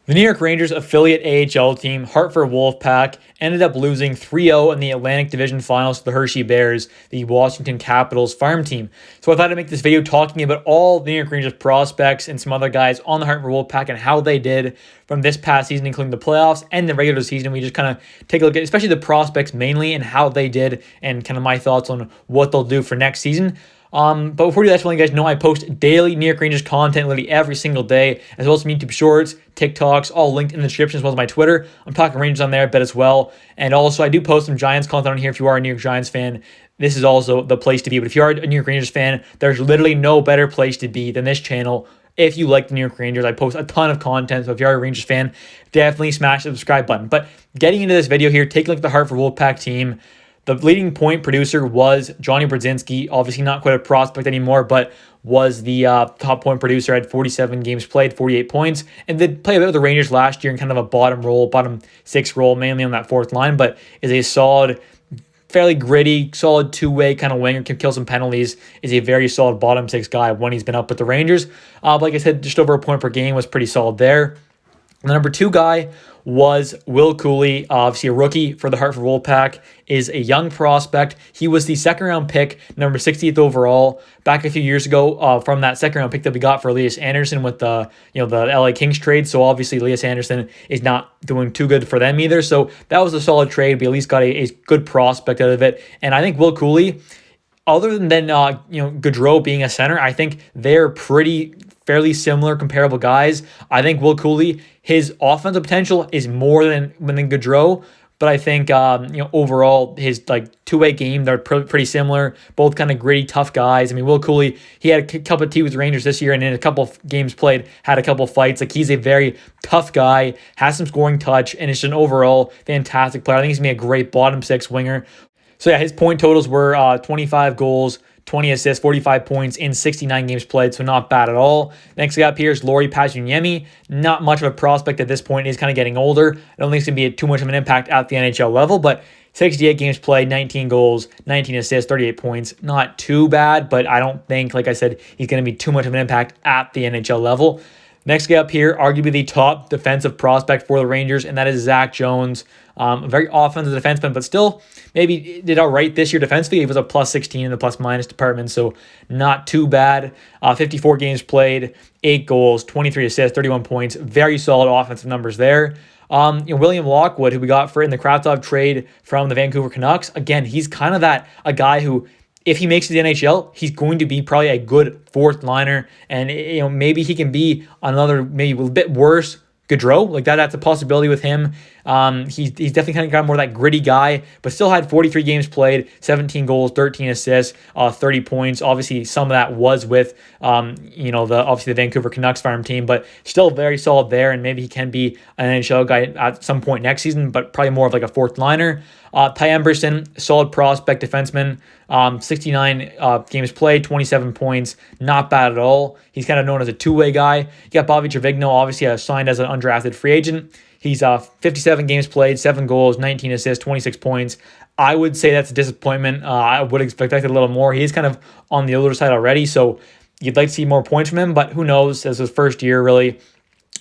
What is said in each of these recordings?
The New York Rangers affiliate AHL team, Hartford Wolfpack, ended up losing 3-0 in the Atlantic Division Finals to the Hershey Bears, the Washington Capitals farm team. So I thought I'd make this video talking about all the New York Rangers prospects and some other guys on the Hartford Wolfpack and how they did from this past season, including the playoffs and the regular season. We just kind of take a look at especially the prospects mainly and how they did and kind of my thoughts on what they'll do for next season. But before we do that, I just want you guys to know I post daily New York Rangers content literally every single day, as well as some YouTube shorts, TikToks, all linked in the description, as well as my Twitter. I'm talking Rangers on there a bit as well. And also, I do post some Giants content on here if you are a New York Giants fan. This is also the place to be. But if you are a New York Rangers fan, there's literally no better place to be than this channel. If you like the New York Rangers, I post a ton of content. So if you are a Rangers fan, definitely smash the subscribe button. But getting into this video here, take a look at the Hartford Wolfpack team. The leading point producer was Johnny Brodzinski, obviously not quite a prospect anymore, but was the top point producer, had 47 games played, 48 points, and did play a bit with the Rangers last year in kind of a bottom six role, mainly on that fourth line, but is a solid, fairly gritty, solid two-way kind of winger, can kill some penalties, is a very solid bottom six guy when he's been up with the Rangers. But like I said, just over a point per game was pretty solid there. The number two guy was Will Cooley, obviously a rookie for the Hartford Wolfpack, is a young prospect. He was the second-round pick, number 60th overall, back a few years ago from that second-round pick that we got for Elias Anderson with the LA Kings trade. So obviously Elias Anderson is not doing too good for them either. So that was a solid trade. We at least got a good prospect out of it. And I think Will Cooley, other than Gaudreau being a center, I think they're fairly similar, comparable guys. I think Will Cooley, his offensive potential is more than Gaudreau, but I think overall his two-way game, they're pretty similar. Both kind of gritty, tough guys. I mean, Will Cooley, he had a couple of tea with the Rangers this year, and in a couple of games played, had a couple of fights. He's a very tough guy, has some scoring touch, and is an overall fantastic player. I think he's gonna be a great bottom six winger. So yeah, his point totals were 25 goals, 20 assists, 45 points in 69 games played, so not bad at all. Next guy up here is Lauri Pasuniemi. Not much of a prospect at this point. He's kind of getting older. I don't think it's going to be too much of an impact at the NHL level, but 68 games played, 19 goals, 19 assists, 38 points. Not too bad, but I don't think, like I said, he's going to be too much of an impact at the NHL level. Next guy up here, arguably the top defensive prospect for the Rangers, and that is Zach Jones. A very offensive defenseman, but still maybe did all right this year defensively. He was a plus 16 in the plus-minus department, so not too bad. 54 games played, 8 goals, 23 assists, 31 points. Very solid offensive numbers there. William Lockwood, who we got for in the Kravtsov trade from the Vancouver Canucks. Again, he's kind of a guy who, if he makes it to the NHL, he's going to be probably a good fourth liner, and maybe he can be another maybe a bit worse Gaudreau. That's a possibility with him. He's definitely kind of got more of that gritty guy, but still had 43 games played, 17 goals, 13 assists, 30 points. Obviously, some of that was with the Vancouver Canucks farm team, but still very solid there. And maybe he can be an NHL guy at some point next season, but probably more of a fourth liner. Ty Emberson, solid prospect defenseman, 69 games played, 27 points, not bad at all. He's kind of known as a two-way guy. You got Bobby Trevigno, obviously signed as an undrafted free agent. He's 57 games played, 7 goals, 19 assists, 26 points. I would say that's a disappointment. I would expect a little more. He is kind of on the older side already, so you'd like to see more points from him, but who knows? This is his first year, really,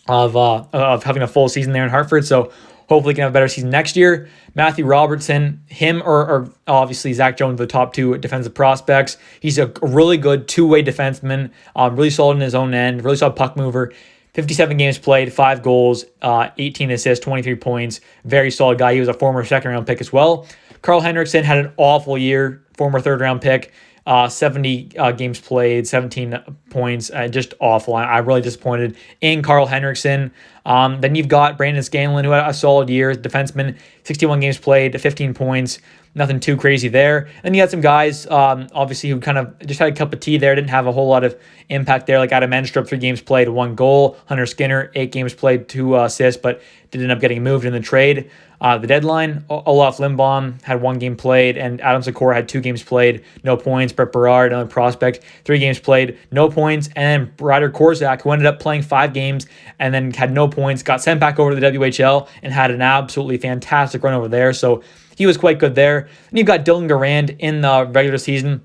of having a full season there in Hartford, so hopefully he can have a better season next year. Matthew Robertson, him or obviously Zach Jones, the top two defensive prospects. He's a really good two-way defenseman, really solid in his own end, really solid puck mover. 57 games played, 5 goals, 18 assists, 23 points. Very solid guy. He was a former second-round pick as well. Carl Henriksson had an awful year, former third-round pick. 70 games played, 17 points, just awful. I'm really disappointed in Carl Henriksson. Then you've got Brandon Scanlon, who had a solid year, defenseman, 61 games played, 15 points. Nothing too crazy there. And you had some guys, obviously, who kind of just had a cup of tea there, didn't have a whole lot of impact there, like Adam Enstrup, 3 games played, 1 goal. Hunter Skinner, 8 games played, 2 assists, but did end up getting moved in the trade. The deadline, Olaf Lindblom had 1 game played, and Adam Sikora had 2 games played, no points. Brett Berard, another prospect, 3 games played, no points. And then Ryder Korzak, who ended up playing 5 games and then had no points, got sent back over to the WHL and had an absolutely fantastic run over there. So he was quite good there. And you've got Dylan Garand in the regular season.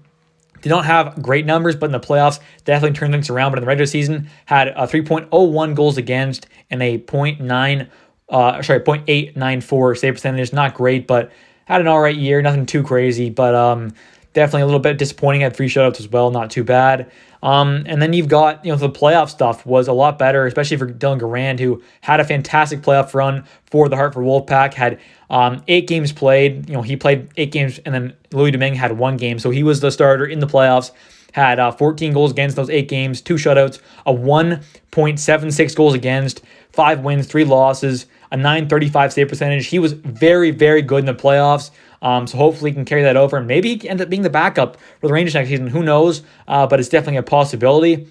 Did not have great numbers, but in the playoffs, definitely turned things around. But in the regular season, had a 3.01 goals against and a 0.894 save percentage. Not great, but had an all right year. Nothing too crazy, but definitely a little bit disappointing. Had 3 shutouts as well. Not too bad. And then you've got, the playoff stuff was a lot better, especially for Dylan Garand, who had a fantastic playoff run for the Hartford Wolfpack, had 8 games played. He played 8 games, and then Louis Domingue had 1 game. So he was the starter in the playoffs, had 14 goals against those 8 games, 2 shutouts, a 1.76 goals against, 5 wins, 3 losses, a 935 save percentage. He was very, very good in the playoffs. So hopefully he can carry that over, and maybe he can end up being the backup for the Rangers next season. Who knows? But it's definitely a possibility.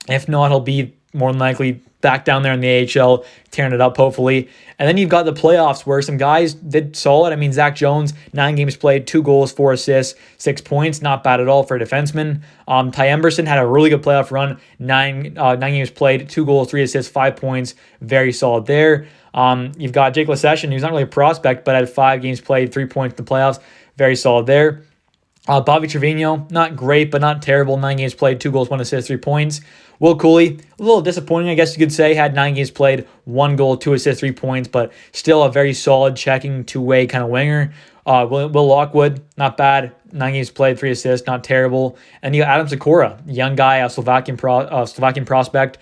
If not, he'll be more than likely back down there in the AHL, tearing it up, hopefully. And then you've got the playoffs where some guys did solid. I mean, Zach Jones, 9 games played, 2 goals, 4 assists, 6 points. Not bad at all for a defenseman. Ty Emberson had a really good playoff run. 9 games played, 2 goals, 3 assists, 5 points. Very solid there. You've got Jake LeSession, who's not really a prospect, but had 5 games played, 3 points in the playoffs. Very solid there. Bobby Trevino, not great, but not terrible. 9 games played, 2 goals, 1 assist, 3 points. Will Cooley, a little disappointing, I guess you could say. Had 9 games played, 1 goal, 2 assists, 3 points, but still a very solid checking two-way kind of winger. Will Lockwood, not bad. 9 games played, 3 assists, not terrible. And you got Adam Sikora, young guy, a Slovakian prospect,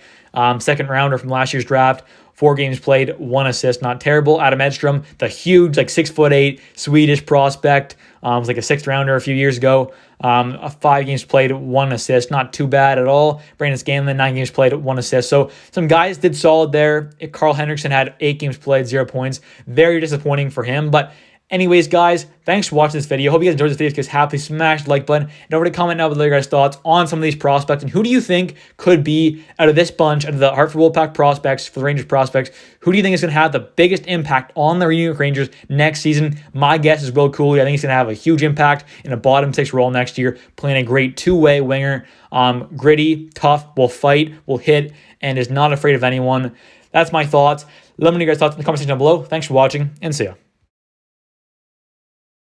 second rounder from last year's draft. 4 games played, 1 assist, not terrible. Adam Edstrom, the huge, 6'8" Swedish prospect, was like a 6th rounder a few years ago. 5 games played, 1 assist, not too bad at all. Brandon Scanlon, 9 games played, 1 assist. So some guys did solid there. Carl Henriksson had 8 games played, 0 points. Very disappointing for him, but anyways, guys, thanks for watching this video. Hope you guys enjoyed this video. If you guys have, please smash the like button. And over to comment now with your guys' thoughts on some of these prospects. And who do you think could be, out of this bunch, out of the Hartford Wolfpack prospects, for the Rangers prospects, who do you think is going to have the biggest impact on the New York Rangers next season? My guess is Will Cooley. I think he's going to have a huge impact in a bottom 6 role next year, playing a great two-way winger. Gritty, tough, will fight, will hit, and is not afraid of anyone. That's my thoughts. Let me know your guys' thoughts in the comment section down below. Thanks for watching, and see ya.